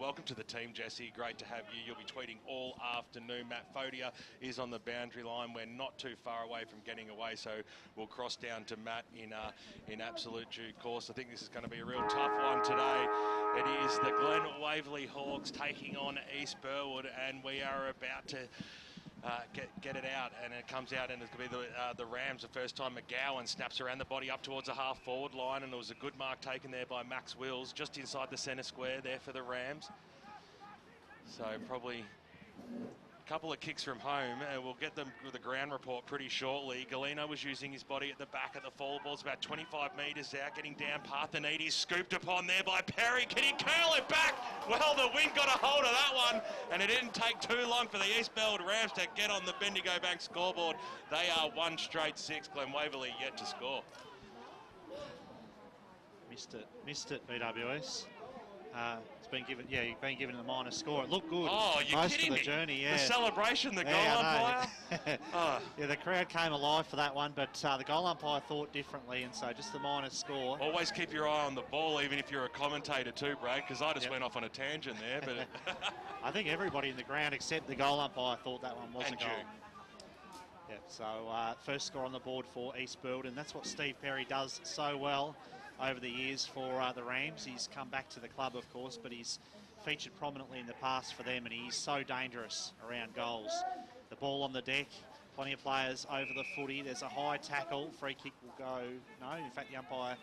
welcome to the team, Jesse. Great to have you. You'll be tweeting all afternoon. Matt Fodia is on the boundary line. We're not too far away from getting away, so we'll cross down to Matt in absolute due course. I think this is going to be a real tough one today. It is the Glen Waverley Hawks taking on East Burwood, and we are about to get it out, and it comes out, and it's going to be the Rams. The first time McGowan snaps around the body up towards the half-forward line, and it was a good mark taken there by Max Wills, just inside the centre square there for the Rams. So probably a couple of kicks from home, and we'll get them with the ground report pretty shortly. Galeno was using his body at the back of the fall ball's about 25 metres out, getting down. Parthenides scooped upon there by Perry. Can he curl it back? Well, the wind got a hold of that one, and it didn't take too long for the East Burwood Rams to get on the Bendigo Bank scoreboard. They are 1 straight 6. Glen Waverley yet to score. Missed it, BWS. It's been given, you've been given a minor score. It looked good. Oh, you're most kidding of the me. journey, yeah. The celebration, the goal umpire. Oh. Yeah, the crowd came alive for that one, but the goal umpire thought differently, and so just the minor score. Always keep your eye on the ball, even if you're a commentator too, Brad, because I just went off on a tangent there. But I think everybody in the ground except the goal umpire thought that one was a goal. Yeah, so first score on the board for East Burwood, and that's what Steve Perry does so well over the years for the Rams. He's come back to the club, of course, but he's featured prominently in the past for them, and he's so dangerous around goals. The ball on the deck, plenty of players over the footy. There's a high tackle. Free kick will go. No, in fact, the umpire,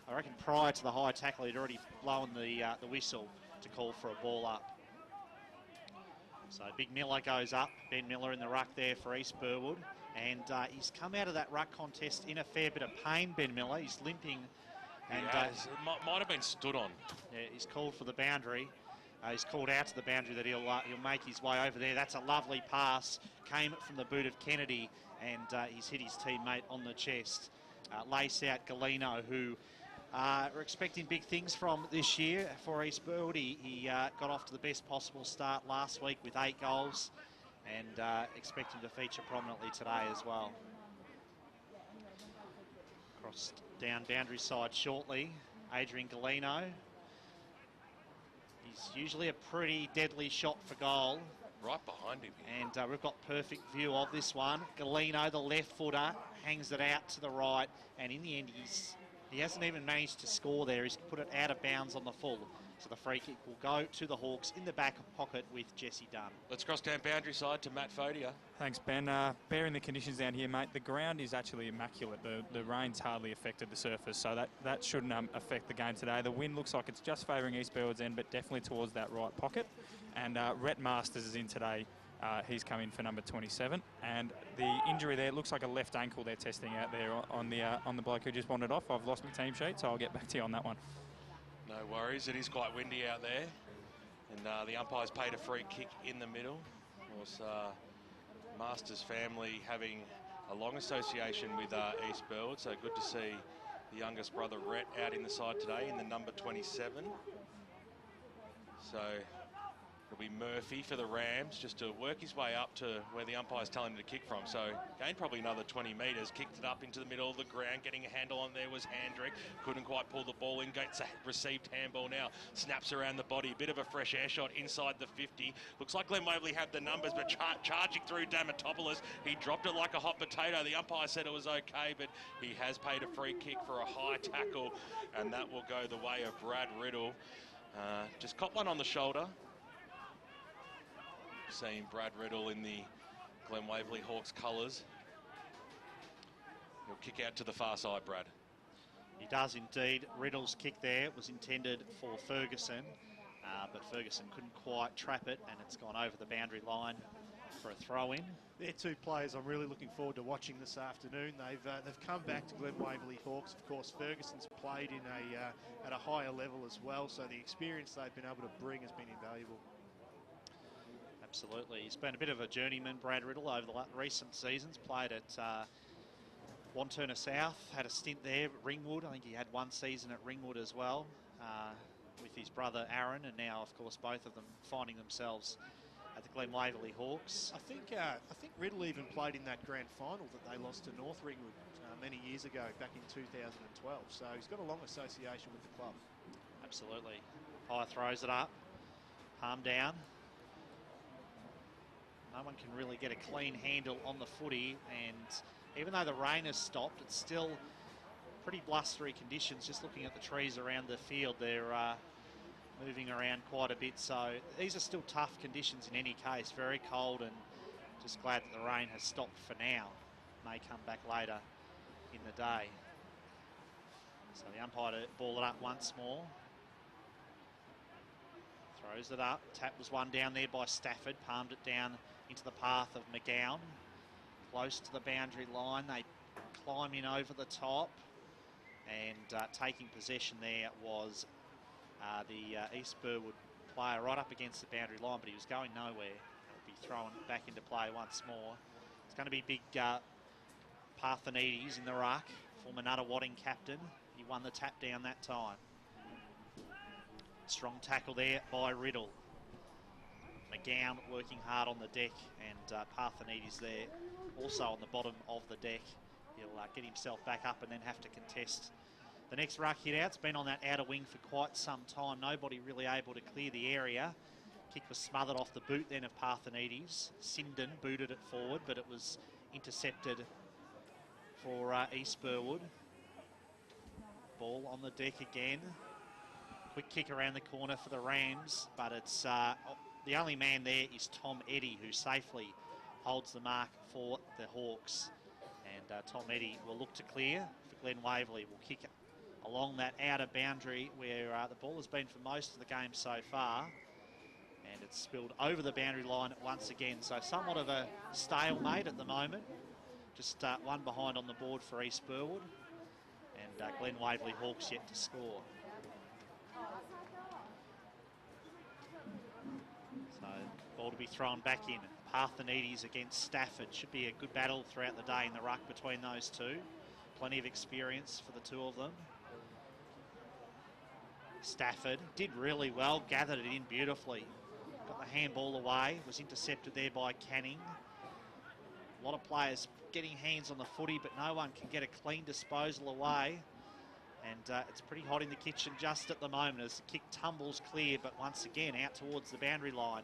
I reckon prior to the high tackle, he'd already blown the whistle to call for a ball up. So Big Miller goes up. Ben Miller in the ruck there for East Burwood. And he's come out of that ruck contest in a fair bit of pain, Ben Miller. He's limping. And it might have been stood on. Yeah, he's called for the boundary. He's called out to the boundary that he'll make his way over there. That's a lovely pass. Came from the boot of Kennedy, and he's hit his teammate on the chest. Lace out Galeno, who we're expecting big things from this year for East Burwood. He got off to the best possible start last week with 8 goals, and expect him to feature prominently today as well. Crossed down boundary side shortly, Adrian Galeno. He's usually a pretty deadly shot for goal. Right behind him. And we've got perfect view of this one. Galeno, the left footer, hangs it out to the right, and in the end he hasn't even managed to score there. He's put it out of bounds on the full. So the free kick will go to the Hawks in the back pocket with Jesse Dunn. Let's cross down boundary side to Matt Fodia. Thanks, Ben. Bearing the conditions down here, mate, the ground is actually immaculate. The rain's hardly affected the surface, so that shouldn't affect the game today. The wind looks like it's just favouring East Burwood's end, but definitely towards that right pocket. And Rhett Masters is in today. He's come in for number 27, and the injury there looks like a left ankle they're testing out there on the bloke who just wandered off. I've lost my team sheet, so I'll get back to you on that one. No worries. It is quite windy out there, and the umpire's paid a free kick in the middle. Of course, Masters' family having a long association with East Burwood, so good to see the youngest brother Rhett out in the side today in the number 27. So it'll be Murphy for the Rams, just to work his way up to where the umpire's telling him to kick from. So gained probably another 20 metres, kicked it up into the middle of the ground. Getting a handle on there was Handrick. Couldn't quite pull the ball in. Gets a received handball now. Snaps around the body. Bit of a fresh air shot inside the 50. Looks like Glen Waverley had the numbers, but charging through Damatopoulos. He dropped it like a hot potato. The umpire said it was okay, but he has paid a free kick for a high tackle, and that will go the way of Brad Riddle. Just caught one on the shoulder. Seeing Brad Riddle in the Glen Waverley Hawks colours. He'll kick out to the far side, Brad. He does indeed. Riddle's kick there was intended for Ferguson, but Ferguson couldn't quite trap it, and it's gone over the boundary line for a throw-in. They're 2 players I'm really looking forward to watching this afternoon. They've come back to Glen Waverley Hawks. Of course, Ferguson's played in at a higher level as well, so the experience they've been able to bring has been invaluable. Absolutely. He's been a bit of a journeyman, Brad Riddle, over the recent seasons. Played at Wanturna South, had a stint there at Ringwood. I think he had 1 season at Ringwood as well, with his brother Aaron, and now, of course, both of them finding themselves at the Glen Waverley Hawks. I think Riddle even played in that grand final that they lost to North Ringwood many years ago, back in 2012. So he's got a long association with the club. Absolutely. High throws it up. Palm down. No one can really get a clean handle on the footy, and even though the rain has stopped, it's still pretty blustery conditions. Just looking at the trees around the field, they're moving around quite a bit, so these are still tough conditions in any case. Very cold, and just glad that the rain has stopped for now. May come back later in the day. So the umpire to ball it up once more. Throws it up. Tap was one down there by Stafford. Palmed it down into the path of McGowan. Close to the boundary line. They climb in over the top. And taking possession there was the East Burwood player right up against the boundary line, but he was going nowhere. He'll be thrown back into play once more. It's going to be big Parthenides in the ruck. Former Nuttawading captain. He won the tap down that time. Strong tackle there by Riddle. McGowan working hard on the deck, and Parthenides there also on the bottom of the deck. He'll get himself back up and then have to contest the next ruck hit out. It's been on that outer wing for quite some time. Nobody really able to clear the area. Kick was smothered off the boot then of Parthenides. Sinden booted it forward, but it was intercepted for East Burwood. Ball on the deck again. Quick kick around the corner for the Rams, but it's the only man there is Tom Eddy, who safely holds the mark for the Hawks. And Tom Eddy will look to clear for Glen Waverley. Will kick it along that outer boundary where the ball has been for most of the game so far. And it's spilled over the boundary line once again. So somewhat of a stalemate at the moment. Just one behind on the board for East Burwood. And Glen Waverley Hawks yet to score. So ball to be thrown back in. Parthenides against Stafford. Should be a good battle throughout the day in the ruck between those two. Plenty of experience for the two of them. Stafford did really well, gathered it in beautifully. Got the handball away, was intercepted there by Canning. A lot of players getting hands on the footy, but no one can get a clean disposal away. And it's pretty hot in the kitchen just at the moment as the kick tumbles clear, but once again out towards the boundary line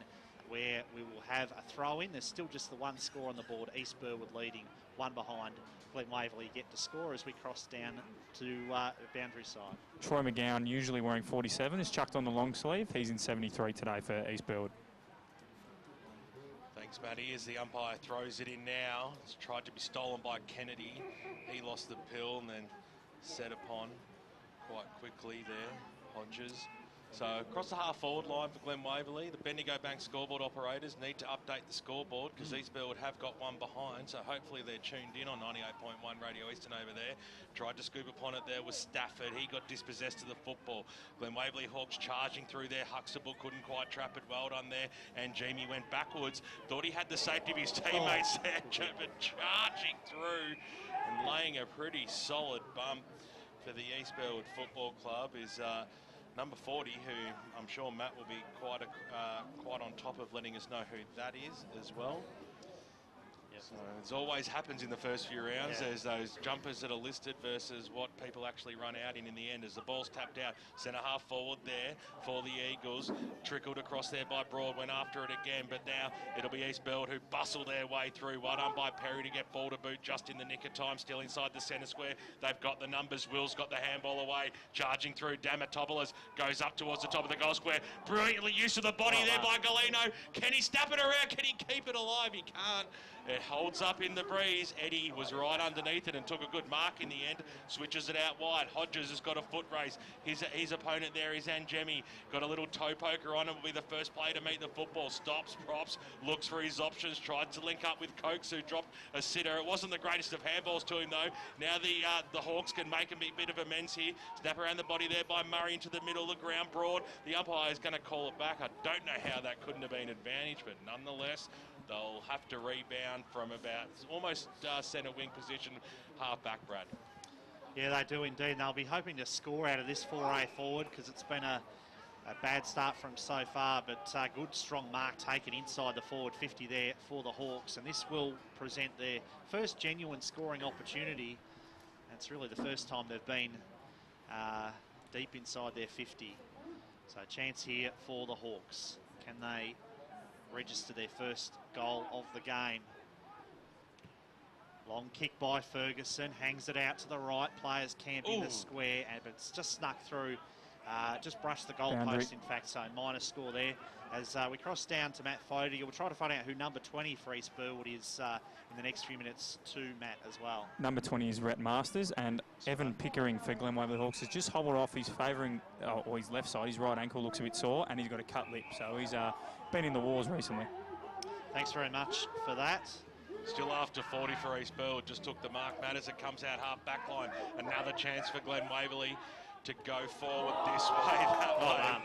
where we will have a throw in. There's still just the one score on the board. East Burwood leading, one behind. Glen Waverley get to score as we cross down to the boundary side. Troy McGowan, usually wearing 47, is chucked on the long sleeve. He's in 73 today for East Burwood. Thanks, Matty. As the umpire throws it in now, it's tried to be stolen by Kennedy. He lost the pill and then set upon quite quickly there, Hodges. So across the half-forward line for Glen Waverley, the Bendigo Bank scoreboard operators need to update the scoreboard because East Burwood have got one behind, so hopefully they're tuned in on 98.1 Radio Eastern over there. Tried to scoop upon it there was Stafford. He got dispossessed of the football. Glen Waverley Hawks charging through there. Huxtable couldn't quite trap it. Well done there. And Jamie went backwards. Thought he had the safety of his teammates there, but charging through and laying a pretty solid bump for the East Burwood Football Club is number 40, who I'm sure Matt will be quite on top of letting us know who that is as well. Yep. So it always happens in the first few rounds. Yeah. There's those jumpers that are listed versus what people actually run out in the end. As the ball's tapped out, centre half forward there for the Eagles. Trickled across there by Broad, went after it again, but now it'll be East Burwood who bustle their way through. Well done by Perry to get ball to boot just in the nick of time, still inside the centre square. They've got the numbers. Will's got the handball away, charging through. Damatopoulos goes up towards the top of the goal square. Brilliantly used to the body there by Galeno. Can he snap it around? Can he keep it alive? He can't. It holds up in the breeze. Eddie was right underneath it and took a good mark in the end. Switches it out wide. Hodges has got a foot race. His opponent there is Anjemi. Got a little toe poker on him. Will be the first player to meet the football. Stops, props, looks for his options. Tried to link up with Cokes, who dropped a sitter. It wasn't the greatest of handballs to him though. Now the Hawks can make a bit of amends here. Snap around the body there by Murray into the middle of the ground. Broad. The umpire is going to call it back. I don't know how that couldn't have been advantage, but nonetheless, they'll have to rebound from about almost centre wing position, half back, Brad. Yeah, they do indeed. They'll be hoping to score out of this 4A forward because it's been a bad start from so far, but good strong mark taken inside the forward 50 there for the Hawks, and this will present their first genuine scoring opportunity. It's really the first time they've been deep inside their 50. So a chance here for the Hawks. Can they register their first goal of the game? Long kick by Ferguson, hangs it out to the right. Players camping the square, but it's just snuck through. Just brushed the goalpost, in fact, so minus score there. As we cross down to Matt Fogarty, we'll try to find out who number 20 for East Burwood is in the next few minutes to Matt as well. Number 20 is Rhett Masters, and Evan Pickering for Glen Waverley Hawks has just hobbled off. He's favouring, or his left side, his right ankle looks a bit sore, and he's got a cut lip, so he's been in the wars recently. Thanks very much for that. Still after 40 for East Burwood, just took the mark. Matters, it comes out half back line. Another chance for Glen Waverley to go forward this way, that way.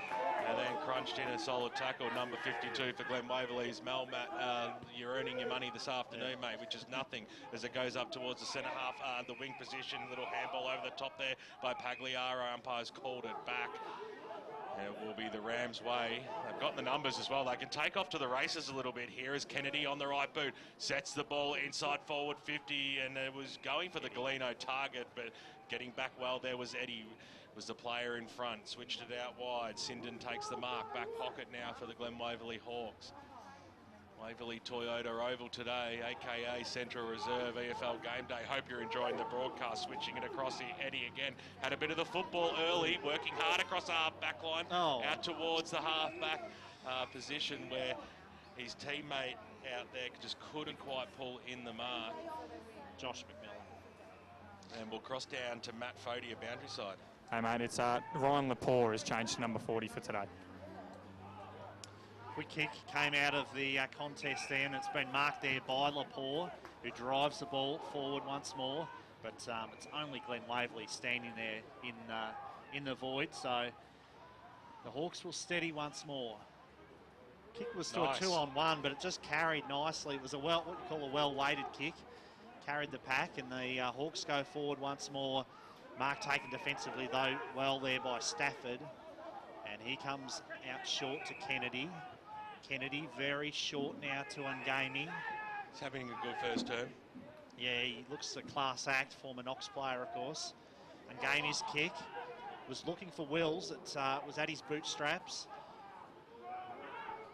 And then crunched in a solid tackle. Number 52 for Glen Waverley's Mel. Matt, you're earning your money this afternoon, mate, which is nothing as it goes up towards the centre half, the wing position. Little handball over the top there by Pagliaro. Umpires called it back. It will be the Rams' way. They've got the numbers as well. They can take off to the races a little bit here as Kennedy on the right boot sets the ball inside forward 50, and it was going for the Galeno target, but getting back well there was Eddie, was the player in front. Switched it out wide. Sinden takes the mark. Back pocket now for the Glen Waverley Hawks. Waverley Toyota Oval today, a.k.a. Central Reserve EFL Game Day. Hope you're enjoying the broadcast. Switching it across here. Eddie again had a bit of the football early, working hard across the half-back line, out towards the half-back position where his teammate out there just couldn't quite pull in the mark. Josh McMillan. And we'll cross down to Matt Fogarty at boundary side. Hey, mate, it's Ryan Lepore has changed to number 40 for today. Quick kick came out of the contest there, and it's been marked there by Lepore, who drives the ball forward once more. But it's only Glen Waverley standing there in the void, so the Hawks will steady once more. Kick was still Nice. a 2-on-1, but it just carried nicely. It was what you call a well-weighted kick. Carried the pack, and the Hawks go forward once more. Mark taken defensively, though, well there by Stafford. And he comes out short to Kennedy. Kennedy very short now to Ungamey. He's having a good first term. Yeah, he looks a class act, former Knox player, of course. Ungamey's kick was looking for Wills. It was at his bootstraps.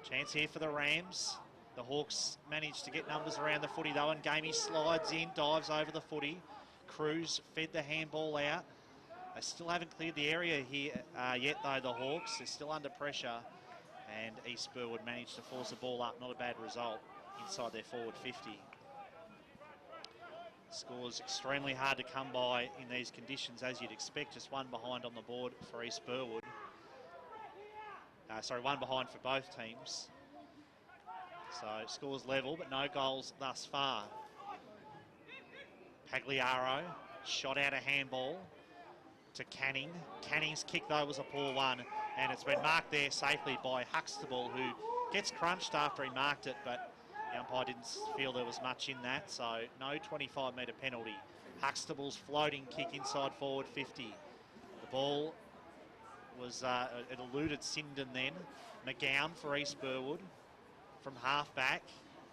Chance here for the Rams. The Hawks managed to get numbers around the footy, though. Ungamey slides in, dives over the footy. Cruz fed the handball out. They still haven't cleared the area here yet, though, the Hawks. They're still under pressure. And East Burwood managed to force the ball up. Not a bad result inside their forward 50. Scores extremely hard to come by in these conditions, as you'd expect. Just one behind on the board for East Burwood. Sorry, one behind for both teams. So scores level, but no goals thus far. Pagliaro shot out a handball to Canning. Canning's kick, though, was a poor one, and it's been marked there safely by Huxtable, who gets crunched after he marked it, but the umpire didn't feel there was much in that, so no 25-metre penalty. Huxtable's floating kick inside forward 50. The ball was, it eluded Sinden then. McGowan for East Burwood from half-back.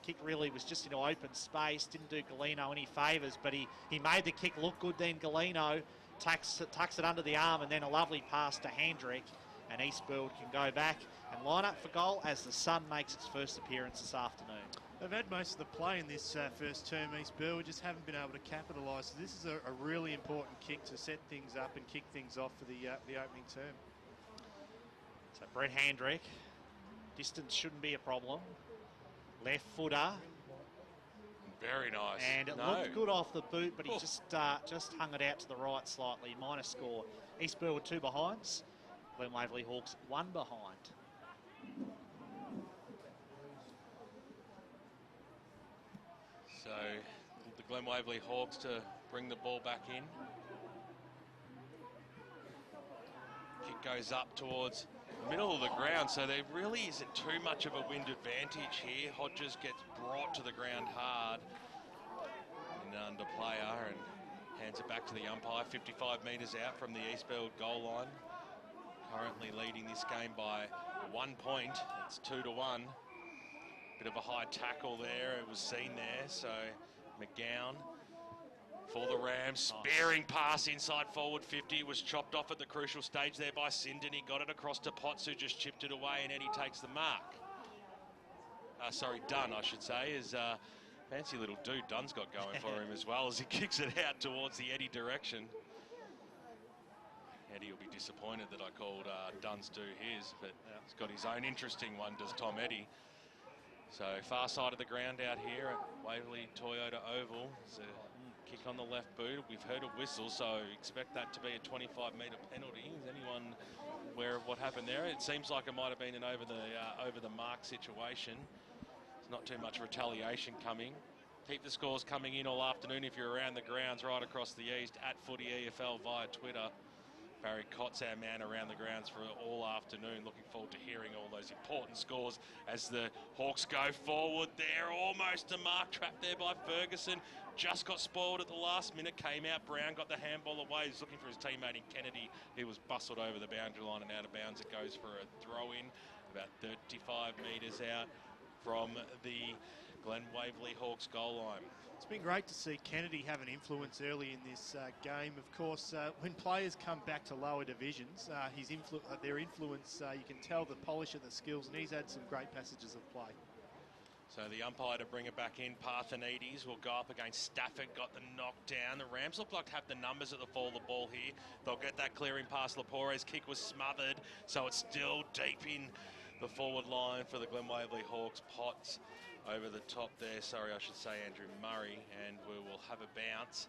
Kick really was just into open space, didn't do Galeno any favours, but he made the kick look good then. Galeno tucks it under the arm, and then a lovely pass to Handrick, and East Burwood can go back and line up for goal as the Sun makes its first appearance this afternoon. They've had most of the play in this first term, East Burwood, just haven't been able to capitalise. So this is a really important kick to set things up and kick things off for the opening term. So Brett Handrick, distance shouldn't be a problem. Left footer. Very nice. And it looked good off the boot, but he just hung it out to the right slightly. Minor score. East Burwood 2 behinds. Glen Waverley Hawks 1 behind. So the Glen Waverley Hawks to bring the ball back in. Kick goes up towards the middle of the ground, so there really isn't too much of a wind advantage here. Hodges gets brought to the ground hard and under player and hands it back to the umpire. 55 metres out from the East Burwood goal line. Currently leading this game by 1 point. It's 2-1. Bit of a high tackle there. It was seen there. So McGowan for the Rams. Sparing pass inside forward 50. Was chopped off at the crucial stage there by Sinden. He got it across to Potts, who just chipped it away, and Eddie takes the mark. Dunn, I should say, is fancy little dude Dunn's got going for him as well as he kicks it out towards the Eddie direction. Eddie will be disappointed that I called Dunn's do his, but he's got his own interesting one, does Tom Eddie. So far side of the ground out here at Waverley Toyota Oval. It's a kick on the left boot. We've heard a whistle, so expect that to be a 25-metre penalty. Is anyone aware of what happened there? It seems like it might have been an over the mark situation. There's not too much retaliation coming. Keep the scores coming in all afternoon if you're around the grounds right across the east at Footy EFL via Twitter. Barry Cott's our man around the grounds for all afternoon. Looking forward to hearing all those important scores as the Hawks go forward there. Almost a mark trap there by Ferguson. Just got spoiled at the last minute. Came out. Brown got the handball away. He's looking for his teammate in Kennedy. He was bustled over the boundary line and out of bounds. It goes for a throw-in about 35 metres out from the Glen Waverley Hawks goal line. It's been great to see Kennedy have an influence early in this game. Of course, when players come back to lower divisions, their influence, you can tell the polish of the skills, and he's had some great passages of play. So the umpire to bring it back in, Parthenides, will go up against Stafford, got the knockdown. The Rams look like to have the numbers at the fall of the ball here. They'll get that clearing pass. Lapore's kick was smothered, so it's still deep in the forward line for the Glen Waverley Hawks. Potts over the top there, sorry, I should say Andrew Murray, and we will have a bounce.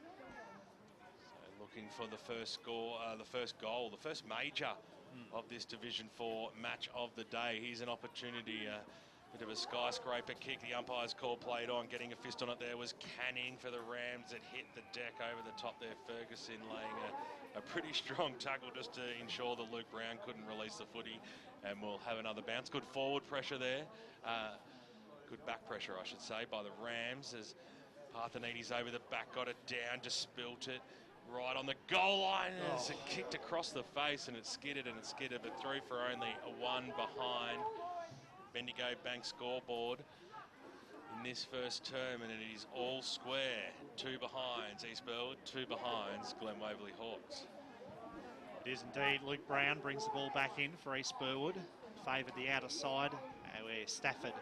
So looking for the first score, the first goal, the first major of this Division 4 match of the day. Here's an opportunity, a bit of a skyscraper kick. The umpire's call played on, getting a fist on it there was Canning for the Rams that hit the deck over the top there. Ferguson laying a pretty strong tackle just to ensure that Luke Brown couldn't release the footy, and we'll have another bounce. Good forward pressure there. Good back pressure, I should say, by the Rams as Parthenides over the back, got it down, just spilt it right on the goal line. As it kicked across the face and it skidded, but through for only a one behind. Bendigo Bank scoreboard in this first term, and it is all square. Two behinds, East Burwood, two behinds, Glen Waverley Hawks. It is indeed. Luke Brown brings the ball back in for East Burwood. Favoured the outer side, where Stafford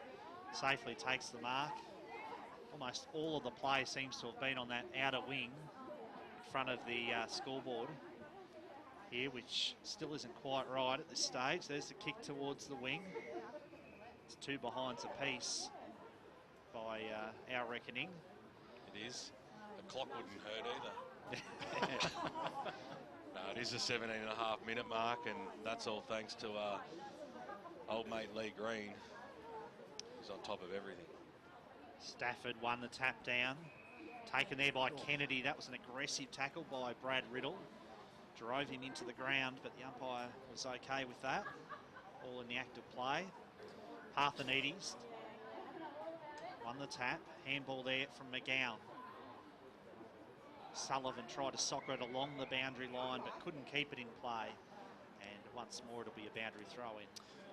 safely takes the mark. Almost all of the play seems to have been on that outer wing in front of the scoreboard here, which still isn't quite right at this stage. There's the kick towards the wing. It's two behinds apiece by our reckoning. It is. The clock wouldn't hurt either. No, it is a 17.5-minute mark, and that's all thanks to old mate Lee Green, who's on top of everything. Stafford won the tap down. Taken there by Kennedy. That was an aggressive tackle by Brad Riddle. Drove him into the ground, but the umpire was okay with that. All in the act of play. Parthenides won the tap. Handball there from McGowan. Sullivan tried to soccer it along the boundary line, but couldn't keep it in play. And once more, it'll be a boundary throw-in.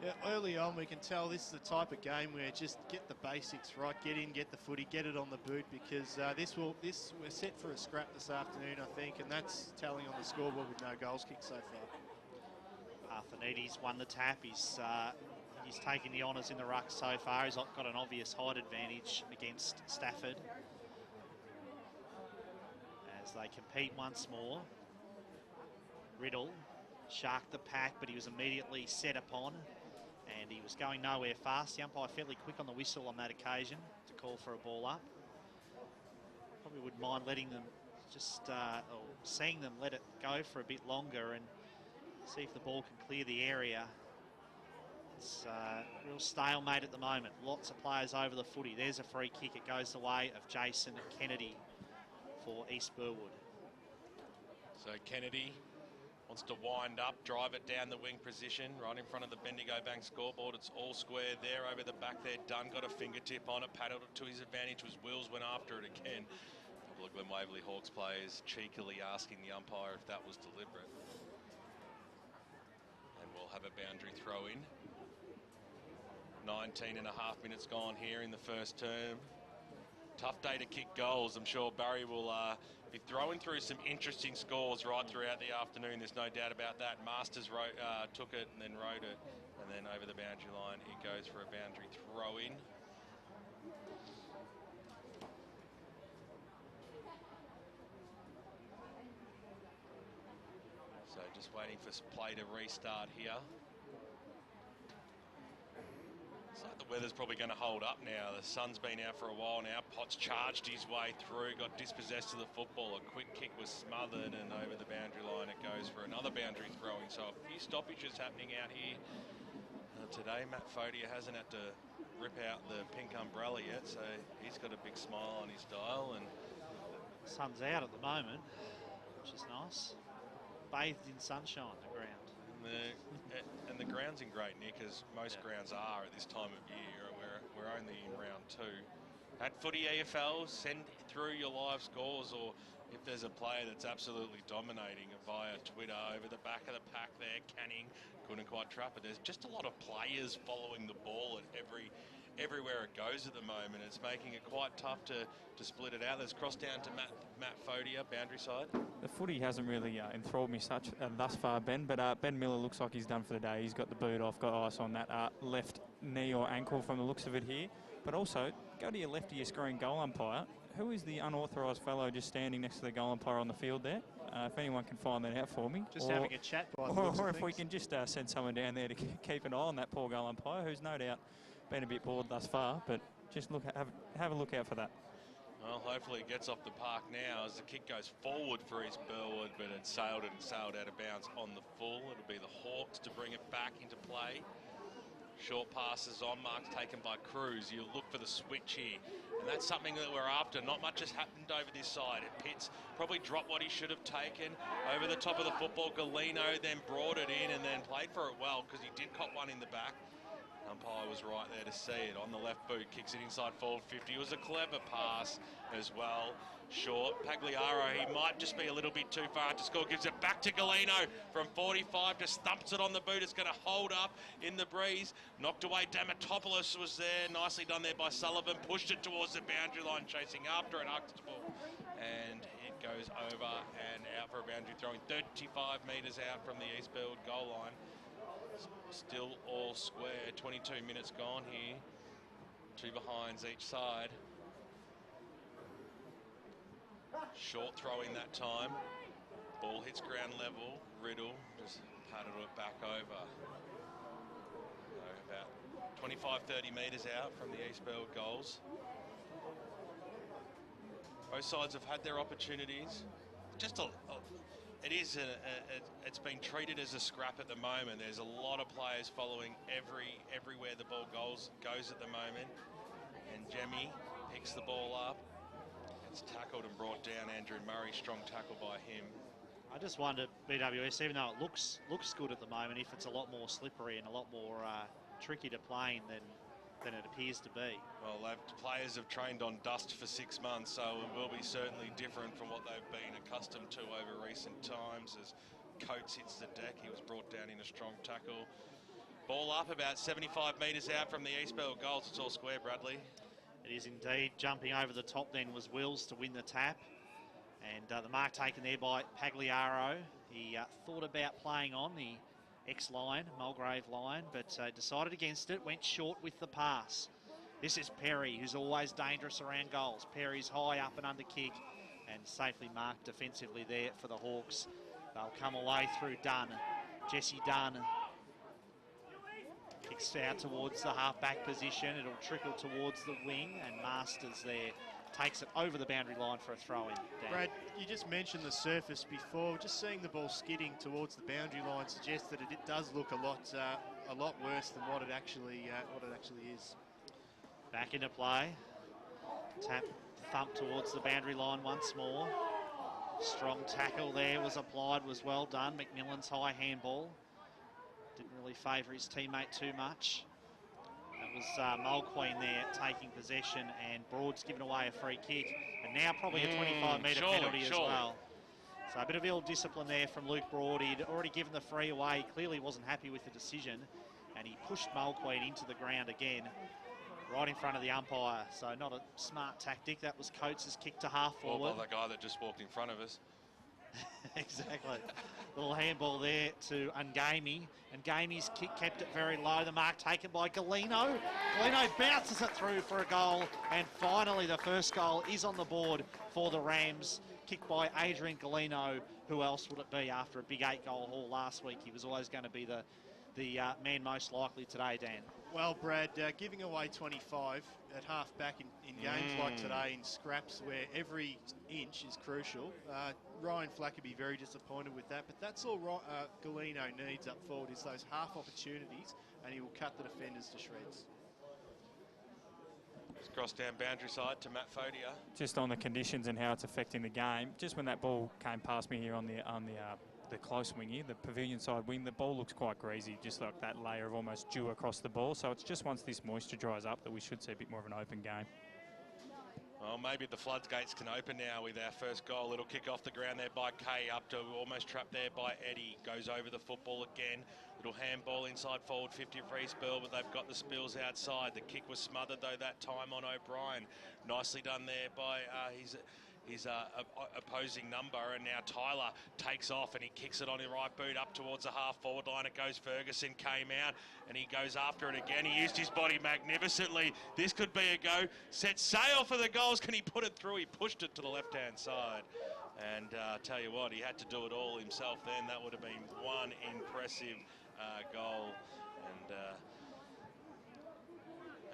Yeah, early on we can tell this is the type of game where just get the basics right, get in, get the footy, get it on the boot, because we're set for a scrap this afternoon, I think, and that's telling on the scoreboard with no goals kicked so far. Parthenides won the tap. He's taken the honours in the ruck so far. He's got an obvious height advantage against Stafford as they compete once more. Riddle sharked the pack, but he was immediately set upon, and he was going nowhere fast. The umpire fairly quick on the whistle on that occasion to call for a ball up. Probably wouldn't mind letting them or seeing them let it go for a bit longer and see if the ball can clear the area. It's a real stalemate at the moment. Lots of players over the footy. There's a free kick. It goes the way of Jason Kennedy for East Burwood. So Kennedy wants to wind up, drive it down the wing position, right in front of the Bendigo Bank scoreboard. It's all square there over the back there. Dunn got a fingertip on it, paddled it to his advantage. Wills went after it again. A couple of Glen Waverley Hawks players cheekily asking the umpire if that was deliberate. And we'll have a boundary throw in. 19.5 minutes gone here in the first term. Tough day to kick goals. I'm sure Barry will be throwing through some interesting scores right throughout the afternoon. There's no doubt about that. Masters took it and then rode it. And then over the boundary line, it goes for a boundary throw-in. So just waiting for play to restart here. So the weather's probably going to hold up now. The sun's been out for a while now. Potts charged his way through, got dispossessed of the football. A quick kick was smothered, and over the boundary line it goes for another boundary throwing. So a few stoppages happening out here. Today, Matt Fodia hasn't had to rip out the pink umbrella yet, so he's got a big smile on his dial. And sun's out at the moment, which is nice. Bathed in sunshine, the ground. And the ground's in great nick, as most grounds are at this time of year. We're only in round 2. At Footy EFL, send through your live scores, or if there's a player that's absolutely dominating via Twitter. Over the back of the pack there, Canning couldn't quite trap it. There's just a lot of players following the ball at everywhere it goes at the moment. It's making it quite tough to split it out. There's cross down to Matt Fodia, boundary side. The footy hasn't really enthralled me such thus far, Ben, but Ben Miller looks like he's done for the day. He's got the boot off, got ice on that left knee or ankle from the looks of it here. But also, go to your left of your screen goal umpire. Who is the unauthorised fellow just standing next to the goal umpire on the field there? If anyone can find that out for me. Just having a chat by the looks or of if we things. can just send someone down there to keep an eye on that poor goal umpire, who's no doubt been a bit bored thus far, but just have a look out for that. Well, hopefully it gets off the park now as the kick goes forward for East Burwood, but it sailed out of bounds on the full. It'll be the Hawks to bring it back into play. Short passes on, marks taken by Cruz. You look for the switch here, and that's something that we're after. Not much has happened over this side. Pitts probably dropped what he should have taken. Over the top of the football, Galeno then brought it in and then played for it well, because he did cop one in the back. Umpire was right there to see it. On the left boot, kicks it inside forward 50. It was a clever pass as well. Short. Pagliaro, he might just be a little bit too far to score. Gives it back to Galeno from 45. Just thumps it on the boot. It's going to hold up in the breeze. Knocked away. Damatopoulos was there. Nicely done there by Sullivan. Pushed it towards the boundary line, chasing after it. Huxtable. And it goes over and out for a boundary throwing 35 metres out from the East Burwood goal line. Still all square. 22 minutes gone here. 2 behinds each side. Short throwing that time. Ball hits ground level. Riddle just patted it back over. So about 25-30 metres out from the East Burwood goals. Both sides have had their opportunities. Just it's been treated as a scrap at the moment. There's a lot of players following everywhere the ball goes at the moment. And Jemmy picks the ball up. It's tackled and brought down. Andrew Murray, strong tackle by him. I just wonder, BWS, even though it looks good at the moment, if it's a lot more slippery and a lot more tricky to play than it appears to be. Well, players have trained on dust for 6 months, so it will be certainly different from what they've been accustomed to over recent times. As Coates hits the deck, he was brought down in a strong tackle. Ball up about 75 metres out from the East Burwood goals. It's all square, Bradley. It is indeed. Jumping over the top then was Wills to win the tap. And the mark taken there by Pagliaro. He thought about playing on the X-line, Mulgrave line, but decided against it, went short with the pass. This is Perry, who's always dangerous around goals. Perry's high up and under kick and safely marked defensively there for the Hawks. They'll come away through Dunn. Jesse Dunn kicks out towards the half-back position. It'll trickle towards the wing, and Masters there takes it over the boundary line for a throw-in. Brad, you just mentioned the surface before. Just seeing the ball skidding towards the boundary line suggests that it does look a lot worse than what it actually is. Back into play. Tap, thump towards the boundary line once more. Strong tackle there was applied, was well done. McMillan's high handball. Didn't really favour his teammate too much. That was Mulqueen there taking possession, and Broad's given away a free kick. And now probably a 25-metre penalty as well. So a bit of ill discipline there from Luke Broad. He'd already given the free away. Clearly wasn't happy with the decision. And he pushed Mulqueen into the ground again, right in front of the umpire. So not a smart tactic. That was Coates' kick to half forward. Well, by the guy that just walked in front of us. Exactly. Little handball there to Ngami. And Ngami's kick kept it very low. The mark taken by Galeno. Galeno bounces it through for a goal. And finally, the first goal is on the board for the Rams. Kicked by Adrian Galeno. Who else would it be after a big 8-goal haul last week? He was always going to be the man most likely today, Dan. Well, Brad, giving away 25 at half-back in games like today in scraps where every inch is crucial, Ryan Flack would be very disappointed with that, but that's all Galeno needs up forward is those half opportunities, and he will cut the defenders to shreds. It's crossed down boundary side to Matt Fodia. Just on the conditions and how it's affecting the game, just when that ball came past me here on the close wing here, the pavilion side wing, the ball looks quite greasy, just like that layer of almost dew across the ball. So it's just once this moisture dries up that we should see a bit more of an open game. Well, maybe the floodgates can open now with our first goal. It'll kick off the ground there by Kay, up to almost trapped there by Eddie. Goes over the football again. Little handball inside forward 50 for East Burwood, but they've got the spills outside. The kick was smothered though that time on O'Brien. Nicely done there by his opposing number, and now Tyler takes off and he kicks it on his right boot up towards the half-forward line. It goes Ferguson, came out, and he goes after it again. He used his body magnificently. This could be a go. Set sail for the goals. Can he put it through? He pushed it to the left-hand side. And tell you what, he had to do it all himself then. That would have been one impressive goal. And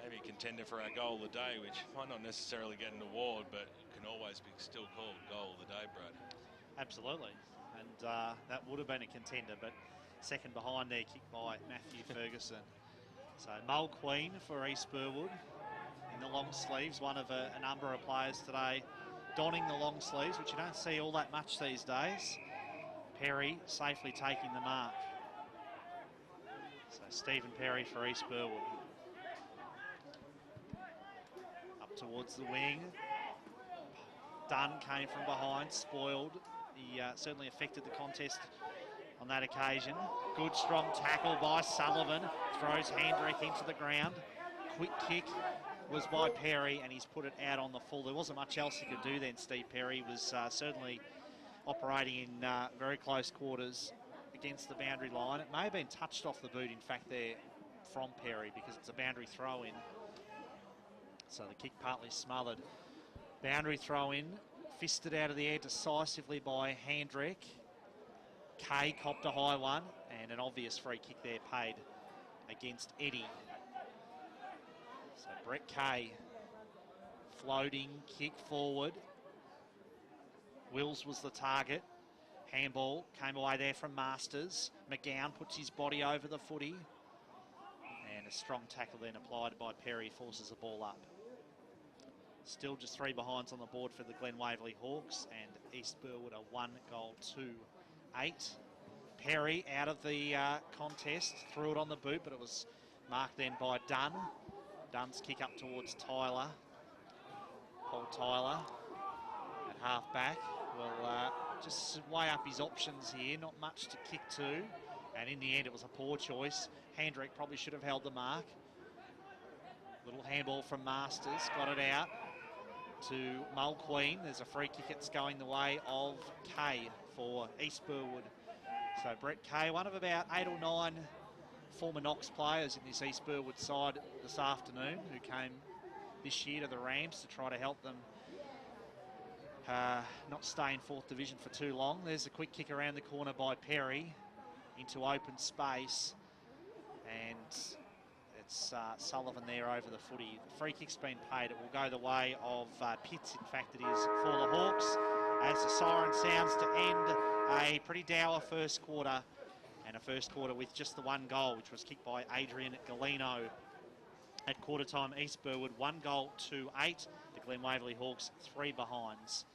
maybe a contender for our goal of the day, which might not necessarily get an award, but can always be still called goal of the day, Brad. Absolutely. And that would have been a contender, but second behind there, kicked by Matthew Ferguson. So Mull Queen for East Burwood in the long sleeves, one of a number of players today donning the long sleeves, which you don't see all that much these days. Perry safely taking the mark. So Stephen Perry for East Burwood. Up towards the wing. Dunn came from behind, spoiled. He certainly affected the contest on that occasion. Good strong tackle by Sullivan. Throws Handrick into the ground. Quick kick was by Perry, and he's put it out on the full. There wasn't much else he could do then, Steve Perry was certainly operating in very close quarters against the boundary line. It may have been touched off the boot, in fact, there from Perry, because it's a boundary throw-in. So the kick partly smothered. Boundary throw-in, fisted out of the air decisively by Handrick. Kay copped a high one, and an obvious free kick there paid against Eddie. So Brett Kay, floating kick forward. Wills was the target. Handball came away there from Masters. McGowan puts his body over the footy. And a strong tackle then applied by Perry, forces the ball up. Still just 3 behinds on the board for the Glen Waverley Hawks, and East Burwood a 1-goal to 8. Perry out of the contest, threw it on the boot, but it was marked then by Dunn. Dunn's kick up towards Tyler. Paul Tyler at half back will just weigh up his options here. Not much to kick to, and in the end it was a poor choice. Handrick probably should have held the mark. Little handball from Masters, got it out to Mull Queen. There's a free kick. It's going the way of Kay for East Burwood. So Brett Kay, one of about 8 or 9 former Knox players in this East Burwood side this afternoon, who came this year to the Rams to try to help them not stay in 4th division for too long. There's a quick kick around the corner by Perry into open space, and it's Sullivan there over the footy. The free kick's been paid. It will go the way of Pitts. In fact, it is for the Hawks, as the siren sounds to end a pretty dour first quarter, and a first quarter with just the 1 goal, which was kicked by Adrian Galeno. At quarter time, East Burwood 1-goal to 8. The Glen Waverley Hawks 3 behinds.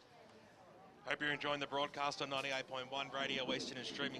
Hope you're enjoying the broadcast on 98.1 Radio Eastern and streaming